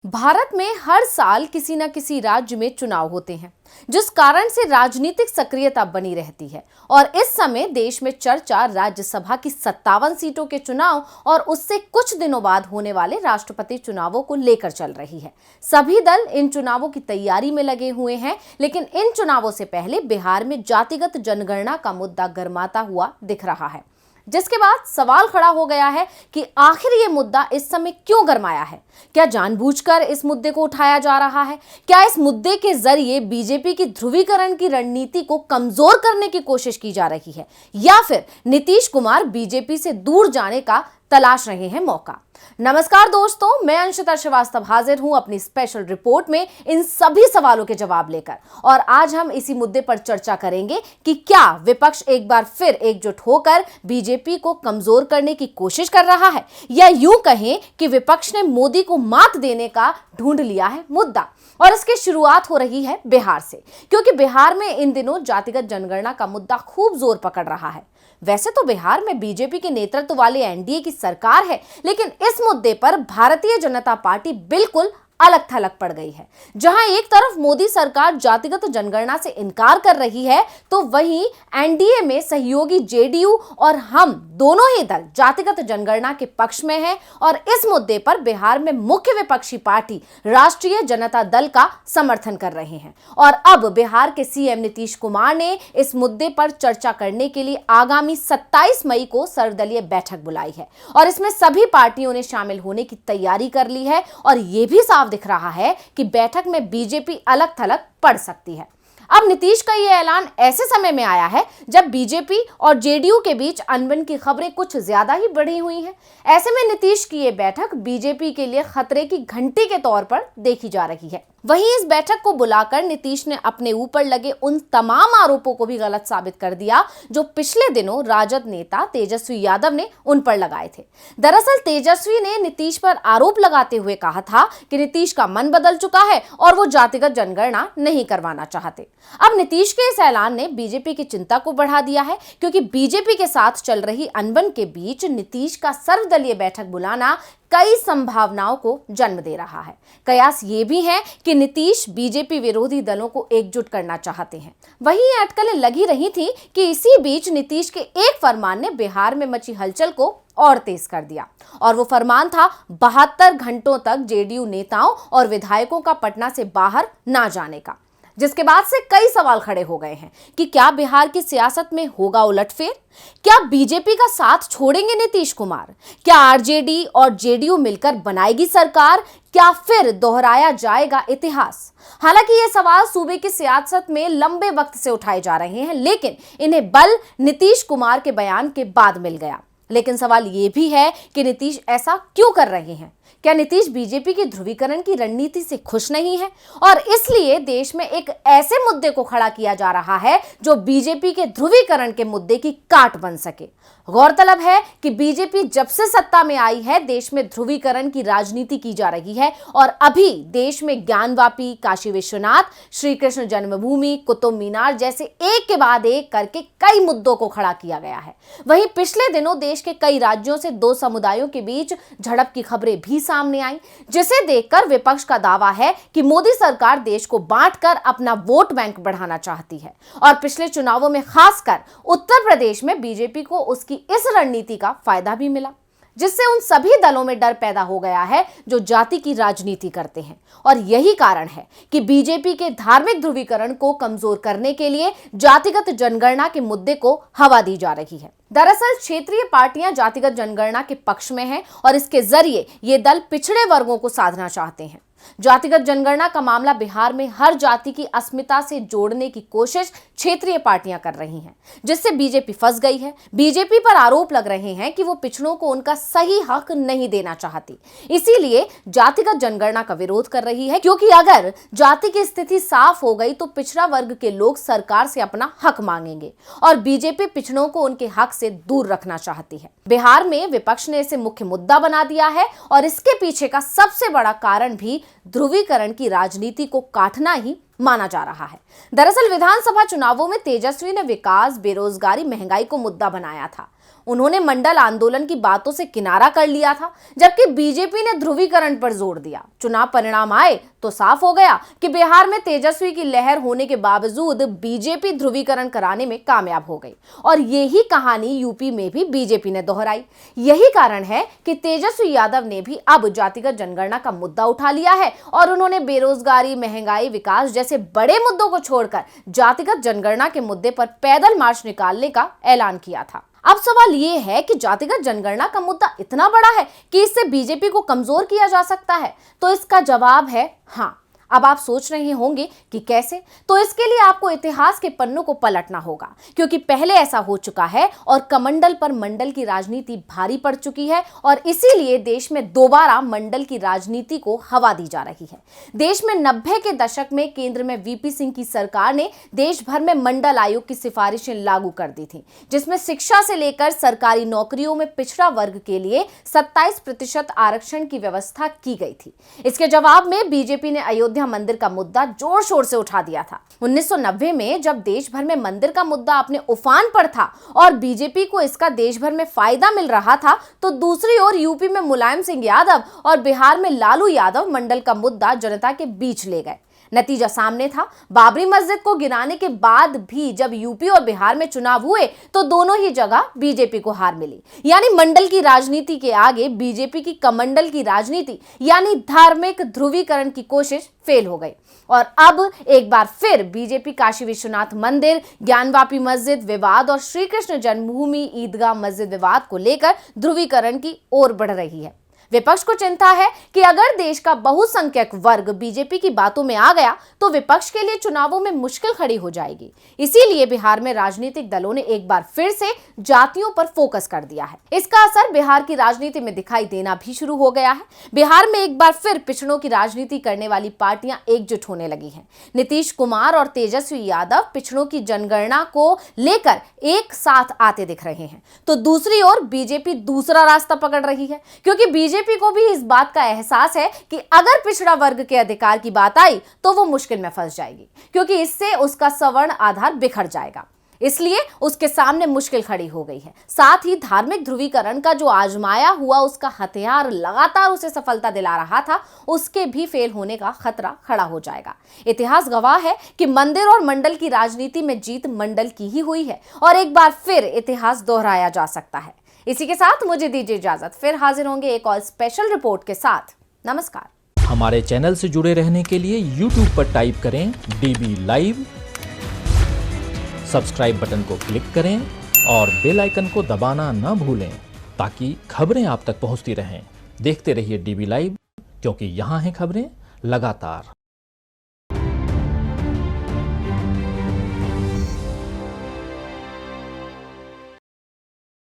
भारत में हर साल किसी न किसी राज्य में चुनाव होते हैं, जिस कारण से राजनीतिक सक्रियता बनी रहती है। और इस समय देश में चर्चा राज्यसभा की 57 सीटों के चुनाव और उससे कुछ दिनों बाद होने वाले राष्ट्रपति चुनावों को लेकर चल रही है। सभी दल इन चुनावों की तैयारी में लगे हुए हैं, लेकिन इन चुनावों से पहले बिहार में जातिगत जनगणना का मुद्दा गर्माता हुआ दिख रहा है, जिसके बाद सवाल खड़ा हो गया है कि आखिर ये मुद्दा इस समय क्यों गरमाया है। क्या जानबूझकर इस मुद्दे को उठाया जा रहा है? क्या इस मुद्दे के जरिए बीजेपी की ध्रुवीकरण की रणनीति को कमजोर करने की कोशिश की जा रही है, या फिर नीतीश कुमार बीजेपी से दूर जाने का तलाश रहे हैं मौका? नमस्कार दोस्तों, मैं अंशिता श्रीवास्तव हाजिर हूं अपनी स्पेशल रिपोर्ट में इन सभी सवालों के जवाब लेकर। और आज हम इसी मुद्दे पर चर्चा करेंगे कि क्या विपक्ष एक बार फिर एकजुट होकर बीजेपी को कमजोर करने की कोशिश कर रहा है, या यूं कहें कि विपक्ष ने मोदी को मात देने का ढूंढ लिया है मुद्दा। और इसकी शुरुआत हो रही है बिहार से, क्योंकि बिहार में इन दिनों जातिगत जनगणना का मुद्दा खूब जोर पकड़ रहा है। वैसे तो बिहार में बीजेपी के नेतृत्व वाले एनडीए की सरकार है, लेकिन इस मुद्दे पर भारतीय जनता पार्टी बिल्कुल अलग थलग पड़ गई है। जहां एक तरफ मोदी सरकार जातिगत जनगणना से इनकार कर रही है, तो वहीं एनडीए में सहयोगी जेडीयू और हम दोनों ही दल जातिगत जनगणना के पक्ष में हैं और इस मुद्दे पर बिहार में मुख्य विपक्षी पार्टी राष्ट्रीय जनता दल का समर्थन कर रहे हैं। और अब बिहार के सीएम नीतीश कुमार ने इस मुद्दे पर चर्चा करने के लिए आगामी 27 मई को सर्वदलीय बैठक बुलाई है और इसमें सभी पार्टियों ने शामिल होने की तैयारी कर ली है। और यह भी साफ दिख रहा है कि बैठक में बीजेपी अलग थलग पड़ सकती है। अब नीतीश का यह ऐलान ऐसे समय में आया है जब बीजेपी और जेडीयू के बीच अनबन की खबरें कुछ ज्यादा ही बढ़ी हुई हैं। ऐसे में नीतीश की यह बैठक बीजेपी के लिए खतरे की घंटी के तौर पर देखी जा रही है। वहीं इस बैठक को बुलाकर नीतीश ने अपने ऊपर लगे उन तमाम आरोपों को भी गलत साबित कर दिया जो पिछले दिनों राजद नेता तेजस्वी यादव ने उन पर लगाए थे। दरअसल तेजस्वी ने नीतीश पर आरोप लगाते हुए कहा था कि नीतीश का मन बदल चुका है और वो जातिगत जनगणना नहीं करवाना चाहते। अब नीतीश के इस ऐलान ने बीजेपी की चिंता को बढ़ा दिया है, क्योंकि बीजेपी के साथ चल रही अनबन के बीच नीतीश का सर्वदलीय बैठक बुलाना कई संभावनाओं को जन्म दे रहा है। कयास ये भी है कि नीतीश बीजेपी विरोधी दलों को एकजुट करना चाहते हैं। वहीं ये अटकलें लगी रही थी कि इसी बीच नीतीश के एक फरमान ने बिहार में मची हलचल को और तेज कर दिया, और वो फरमान था 72 घंटों तक जेडीयू नेताओं और विधायकों का पटना से बाहर ना जाने का, जिसके बाद से कई सवाल खड़े हो गए हैं कि क्या बिहार की सियासत में होगा उलटफेर? क्या बीजेपी का साथ छोड़ेंगे नीतीश कुमार? क्या आरजेडी और जेडीयू मिलकर बनाएगी सरकार? क्या फिर दोहराया जाएगा इतिहास? हालांकि ये सवाल सूबे की सियासत में लंबे वक्त से उठाए जा रहे हैं, लेकिन इन्हें बल नीतीश कुमार के बयान के बाद मिल गया। लेकिन सवाल ये भी है कि नीतीश ऐसा क्यों कर रहे हैं? क्या नीतीश बीजेपी की ध्रुवीकरण की रणनीति से खुश नहीं है और इसलिए देश में एक ऐसे मुद्दे को खड़ा किया जा रहा है जो बीजेपी के ध्रुवीकरण के मुद्दे की काट बन सके? गौरतलब है कि बीजेपी जब से सत्ता में आई है, देश में ध्रुवीकरण की राजनीति की जा रही है और अभी देश में ज्ञानवापी, काशी विश्वनाथ, श्री कृष्ण जन्मभूमि, कुतुब मीनार जैसे एक के बाद एक करके कई मुद्दों को खड़ा किया गया है। वहीं पिछले दिनों देश के कई राज्यों से दो समुदायों के बीच झड़प की खबरें भी सामने आई, जिसे देखकर विपक्ष का दावा है कि मोदी सरकार देश को बांटकर अपना वोट बैंक बढ़ाना चाहती है। और पिछले चुनावों में खासकर उत्तर प्रदेश में बीजेपी को उसकी इस रणनीति का फायदा भी मिला, जिससे उन सभी दलों में डर पैदा हो गया है जो जाति की राजनीति करते हैं। और यही कारण है कि बीजेपी के धार्मिक ध्रुवीकरण को कमजोर करने के लिए जातिगत जनगणना के मुद्दे को हवा दी जा रही है। दरअसल क्षेत्रीय पार्टियां जातिगत जनगणना के पक्ष में हैं और इसके जरिए ये दल पिछड़े वर्गों को साधना चाहते हैं। जातिगत जनगणना का मामला बिहार में हर जाति की अस्मिता से जोड़ने की कोशिश क्षेत्रीय पार्टियां कर रही हैं, जिससे बीजेपी फंस गई है। बीजेपी पर आरोप लग रहे हैं कि वो पिछड़ों को उनका सही हक नहीं देना चाहती, इसीलिए जातिगत जनगणना का विरोध कर रही है, क्योंकि अगर जाति की स्थिति साफ हो गई तो पिछड़ा वर्ग के लोग सरकार से अपना हक मांगेंगे और बीजेपी पिछड़ों को उनके हक से दूर रखना चाहती है। बिहार में विपक्ष ने इसे मुख्य मुद्दा बना दिया है और इसके पीछे का सबसे बड़ा कारण भी ध्रुवीकरण की राजनीति को काटना ही माना जा रहा है। दरअसल विधानसभा चुनावों में तेजस्वी ने विकास, बेरोजगारी, महंगाई को मुद्दा बनाया था। उन्होंने मंडल आंदोलन की बातों से किनारा कर लिया था, जबकि बीजेपी ने ध्रुवीकरण पर जोर दिया। चुनाव परिणाम आए तो साफ हो गया कि बिहार में तेजस्वी की लहर होने के बावजूद बीजेपी ध्रुवीकरण कराने में कामयाब हो गई और यही कहानी यूपी में भी बीजेपी ने दोहराई। यही कारण है कि तेजस्वी यादव ने भी अब जातिगत जनगणना का मुद्दा उठा लिया है और उन्होंने बेरोजगारी, महंगाई, विकास जैसे बड़े मुद्दों को छोड़कर जातिगत जनगणना के मुद्दे पर पैदल मार्च निकालने का ऐलान किया था। अब सवाल यह है कि जातिगत जनगणना का मुद्दा इतना बड़ा है कि इससे बीजेपी को कमजोर किया जा सकता है? तो इसका जवाब है हाँ। अब आप सोच रहे होंगे कि कैसे? तो इसके लिए आपको इतिहास के पन्नों को पलटना होगा, क्योंकि पहले ऐसा हो चुका है और कमंडल पर मंडल की राजनीति भारी पड़ चुकी है और इसीलिए देश में दोबारा मंडल की राजनीति को हवा दी जा रही है। देश में 90 के दशक में केंद्र में वीपी सिंह की सरकार ने देश भर में मंडल आयोग की सिफारिशें लागू कर दी थी, जिसमें शिक्षा से लेकर सरकारी नौकरियों में पिछड़ा वर्ग के लिए 27% आरक्षण की व्यवस्था की गई थी। इसके जवाब में बीजेपी ने अयोध्या मंदिर का मुद्दा जोर शोर से उठा दिया था। 1990 में जब देश भर में मंदिर का मुद्दा अपने उफान पर था और बीजेपी को इसका देश भर में फायदा मिल रहा था, तो दूसरी ओर यूपी में मुलायम सिंह यादव और बिहार में लालू यादव मंडल का मुद्दा जनता के बीच ले गए। नतीजा सामने था। बाबरी मस्जिद को गिराने के बाद भी जब यूपी और बिहार में चुनाव हुए तो दोनों ही जगह बीजेपी को हार मिली। यानी मंडल की राजनीति के आगे बीजेपी की कमंडल की राजनीति यानी धार्मिक ध्रुवीकरण की कोशिश फेल हो गई और अब एक बार फिर बीजेपी काशी विश्वनाथ मंदिर, ज्ञानवापी मस्जिद विवाद और श्री कृष्ण जन्मभूमि ईदगाह मस्जिद विवाद को लेकर ध्रुवीकरण की ओर बढ़ रही है। विपक्ष को चिंता है कि अगर देश का बहुसंख्यक वर्ग बीजेपी की बातों में आ गया तो विपक्ष के लिए चुनावों में मुश्किल खड़ी हो जाएगी। इसीलिए बिहार में राजनीतिक दलों ने एक बार फिर से जातियों पर फोकस कर दिया है। इसका असर बिहार की राजनीति में दिखाई देना भी शुरू हो गया है। बिहार में एक बार फिर पिछड़ों की राजनीति करने वाली पार्टियां एकजुट होने लगी हैं। नीतीश कुमार और तेजस्वी यादव पिछड़ों की जनगणना को लेकर एक साथ आते दिख रहे हैं, तो दूसरी ओर बीजेपी दूसरा रास्ता पकड़ रही है, क्योंकि बीजेपी को भी इस बात का एहसास है कि अगर पिछड़ा वर्ग के अधिकार की बात आई तो वो मुश्किल में फंस जाएगी, क्योंकि इससे उसका सवर्ण आधार बिखर जाएगा। इसलिए उसके सामने मुश्किल खड़ी हो गई है। साथ ही धार्मिक ध्रुवीकरण का जो आजमाया हुआ उसका हथियार लगातार उसे सफलता दिला रहा था, उसके भी फेल होने का खतरा खड़ा हो जाएगा। इतिहास गवाह है कि मंदिर और मंडल की राजनीति में जीत मंडल की ही हुई है और एक बार फिर इतिहास दोहराया जा सकता है। इसी के साथ मुझे दीजिए इजाजत, फिर हाजिर होंगे एक और स्पेशल रिपोर्ट के साथ। नमस्कार। हमारे चैनल से जुड़े रहने के लिए YouTube पर टाइप करें DB लाइव, सब्सक्राइब बटन को क्लिक करें और बेल आइकन को दबाना न भूलें ताकि खबरें आप तक पहुंचती रहें। देखते रहिए DB लाइव, क्योंकि यहाँ हैं खबरें लगातार।